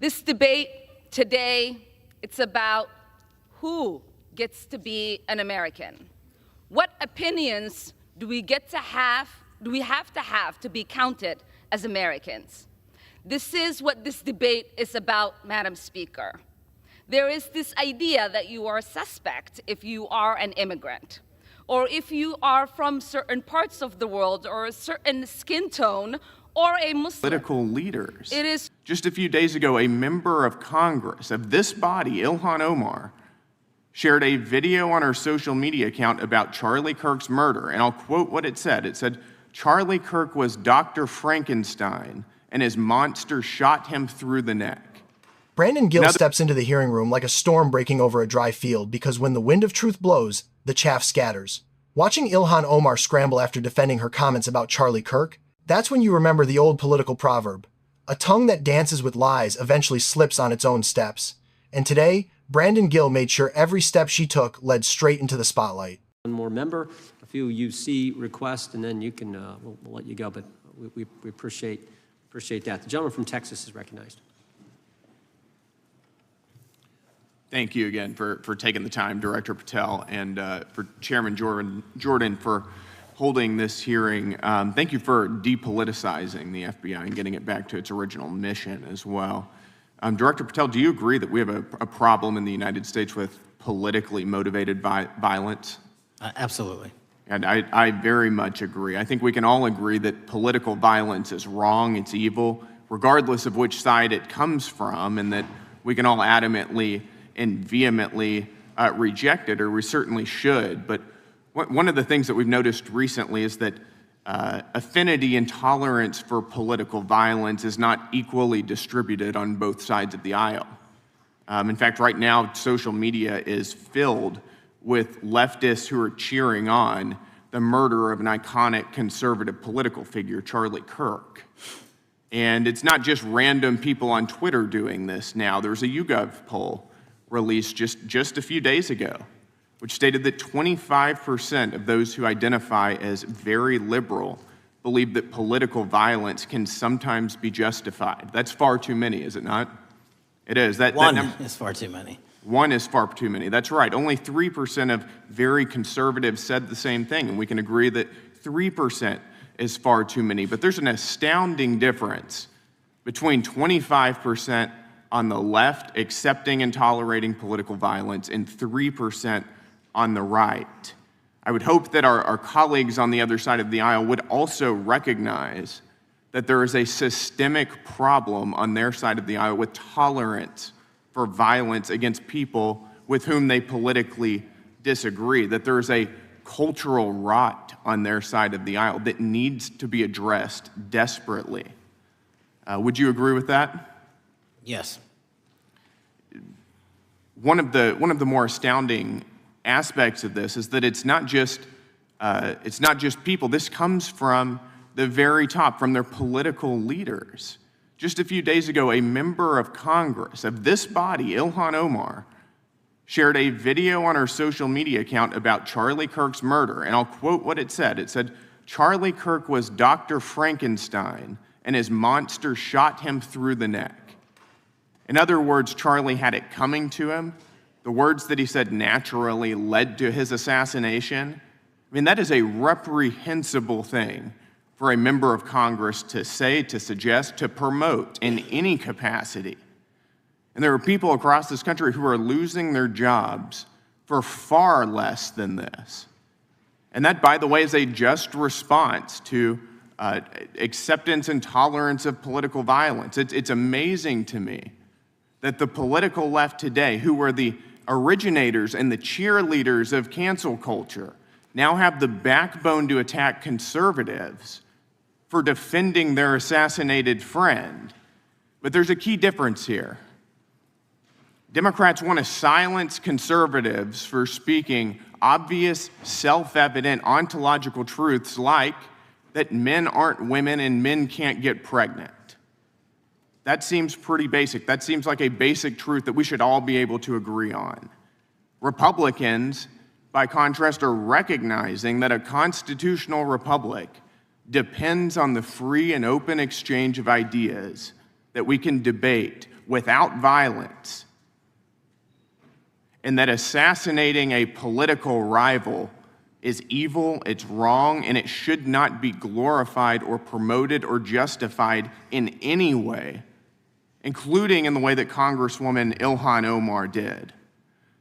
This debate today, it's about who gets to be an American. What opinions do we have to be counted as Americans? This is what this debate is about, Madam Speaker. There is this idea that you are a suspect if you are an immigrant, or if you are from certain parts of the world, or a certain skin tone, or a Muslim. Political leaders. It is. Just a few days ago, a member of Congress of this body, Ilhan Omar, shared a video on her social media account about Charlie Kirk's murder, and I'll quote what it said. It said, "Charlie Kirk was Dr. Frankenstein, and his monster shot him through the neck." Brandon Gill steps into the hearing room like a storm breaking over a dry field, because when the wind of truth blows, the chaff scatters. Watching Ilhan Omar scramble after defending her comments about Charlie Kirk, that's when you remember the old political proverb, a tongue that dances with lies eventually slips on its own steps. And today, Brandon Gill made sure every step she took led straight into the spotlight. One more member, a few UC requests, and then you can, we'll let you go, but we appreciate that. The gentleman from Texas is recognized. Thank you again for taking the time, Director Patel, and for Chairman Jordan for holding this hearing. Thank you for depoliticizing the FBI and getting it back to its original mission as well. Director Patel, do you agree that we have a problem in the United States with politically motivated violence? Absolutely. And I very much agree. I think we can all agree that political violence is wrong, it's evil, regardless of which side it comes from, and that we can all adamantly and vehemently reject it, or we certainly should. But one of the things that we've noticed recently is that affinity and tolerance for political violence is not equally distributed on both sides of the aisle. In fact, right now, social media is filled with leftists who are cheering on the murder of an iconic conservative political figure, Charlie Kirk. And it's not just random people on Twitter doing this now. There's a YouGov poll released just a few days ago, which stated that 25% of those who identify as very liberal believe that political violence can sometimes be justified. That's far too many, is it not? It is. One is far too many. One is far too many. That's right. Only 3% of very conservatives said the same thing, and we can agree that 3% is far too many. But there's an astounding difference between 25% on the left accepting and tolerating political violence and 3% on the right. I would hope that our colleagues on the other side of the aisle would also recognize that there is a systemic problem on their side of the aisle with tolerance for violence against people with whom they politically disagree, that there is a cultural rot on their side of the aisle that needs to be addressed desperately. Would you agree with that? Yes. One of the more astounding aspects of this is that it's not just people. This comes from the very top, from their political leaders. Just a few days ago, a member of Congress of this body, Ilhan Omar, shared a video on her social media account about Charlie Kirk's murder, and I'll quote what it said. It said, "Charlie Kirk was Dr. Frankenstein, and his monster shot him through the neck." In other words, Charlie had it coming to him. The words that he said naturally led to his assassination. I mean, that is a reprehensible thing for a member of Congress to say, to suggest, to promote in any capacity. And there are people across this country who are losing their jobs for far less than this. And that, by the way, is a just response to acceptance and tolerance of political violence. It's amazing to me that the political left today, who were the originators and the cheerleaders of cancel culture, now have the backbone to attack conservatives for defending their assassinated friend. But there's a key difference here. Democrats want to silence conservatives for speaking obvious, self-evident ontological truths like that men aren't women and men can't get pregnant. That seems pretty basic. That seems like a basic truth that we should all be able to agree on. Republicans, by contrast, are recognizing that a constitutional republic depends on the free and open exchange of ideas, that we can debate without violence, and that assassinating a political rival is evil, it's wrong, and it should not be glorified or promoted or justified in any way, including in the way that Congresswoman Ilhan Omar did.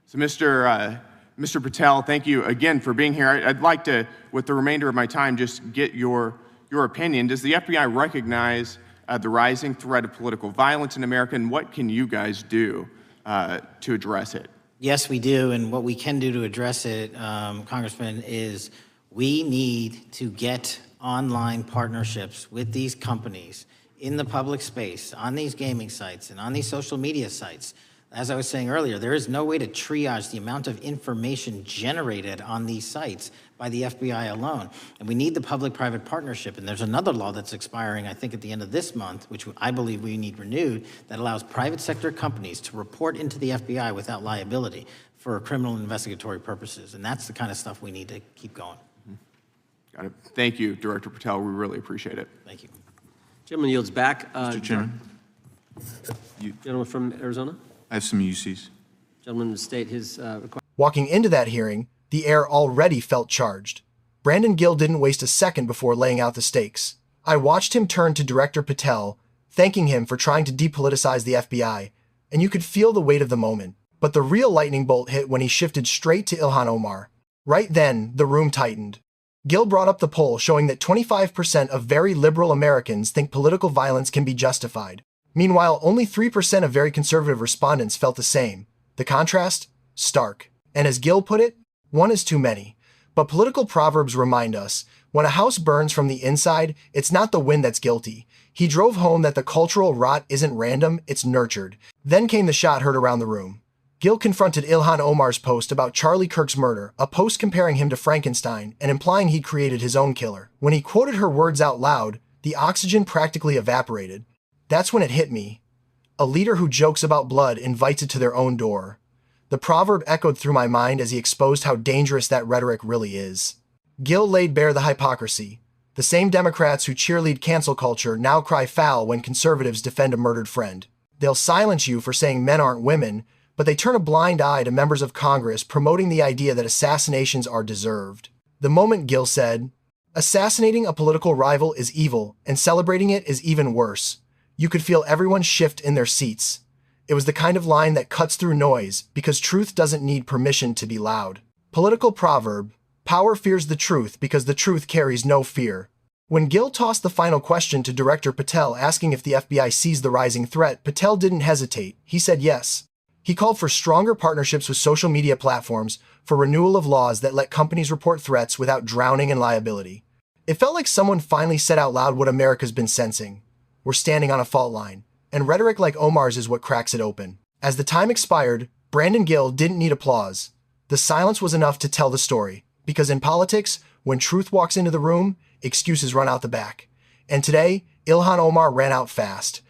So Mr. Patel, thank you again for being here. I'd like to, with the remainder of my time, just get your opinion. Does the FBI recognize the rising threat of political violence in America, and what can you guys do to address it? Yes, we do, and what we can do to address it, Congressman, is we need to get online partnerships with these companies in the public space, on these gaming sites, and on these social media sites. As I was saying earlier, there is no way to triage the amount of information generated on these sites by the FBI alone. And we need the public-private partnership. And there's another law that's expiring, I think, at the end of this month, which I believe we need renewed, that allows private sector companies to report into the FBI without liability for criminal investigatory purposes. And that's the kind of stuff we need to keep going. Got it. Thank you, Director Patel. We really appreciate it. Thank you. Gentleman yields back. Mr. Chairman, Gentleman from Arizona. I have some UCs. Gentleman to state his request. Walking into that hearing, the air already felt charged. Brandon Gill didn't waste a second before laying out the stakes. I watched him turn to Director Patel, thanking him for trying to depoliticize the FBI, and you could feel the weight of the moment. But the real lightning bolt hit when he shifted straight to Ilhan Omar. Right then, the room tightened. Gill brought up the poll showing that 25% of very liberal Americans think political violence can be justified. Meanwhile, only 3% of very conservative respondents felt the same. The contrast? Stark. And as Gill put it, one is too many. But political proverbs remind us, when a house burns from the inside, it's not the wind that's guilty. He drove home that the cultural rot isn't random, it's nurtured. Then came the shot heard around the room. Gill confronted Ilhan Omar's post about Charlie Kirk's murder, a post comparing him to Frankenstein and implying he'd created his own killer. When he quoted her words out loud, the oxygen practically evaporated. That's when it hit me. A leader who jokes about blood invites it to their own door. The proverb echoed through my mind as he exposed how dangerous that rhetoric really is. Gill laid bare the hypocrisy. The same Democrats who cheerlead cancel culture now cry foul when conservatives defend a murdered friend. They'll silence you for saying men aren't women, but they turn a blind eye to members of Congress promoting the idea that assassinations are deserved. The moment Gill said, "Assassinating a political rival is evil, and celebrating it is even worse," you could feel everyone shift in their seats. It was the kind of line that cuts through noise because truth doesn't need permission to be loud. Political proverb, power fears the truth because the truth carries no fear. When Gill tossed the final question to Director Patel asking if the FBI sees the rising threat, Patel didn't hesitate. He said yes. He called for stronger partnerships with social media platforms, for renewal of laws that let companies report threats without drowning in liability. It felt like someone finally said out loud what America's been sensing. We're standing on a fault line, and rhetoric like Omar's is what cracks it open. As the time expired, Brandon Gill didn't need applause. The silence was enough to tell the story, because in politics, when truth walks into the room, excuses run out the back. And today, Ilhan Omar ran out fast.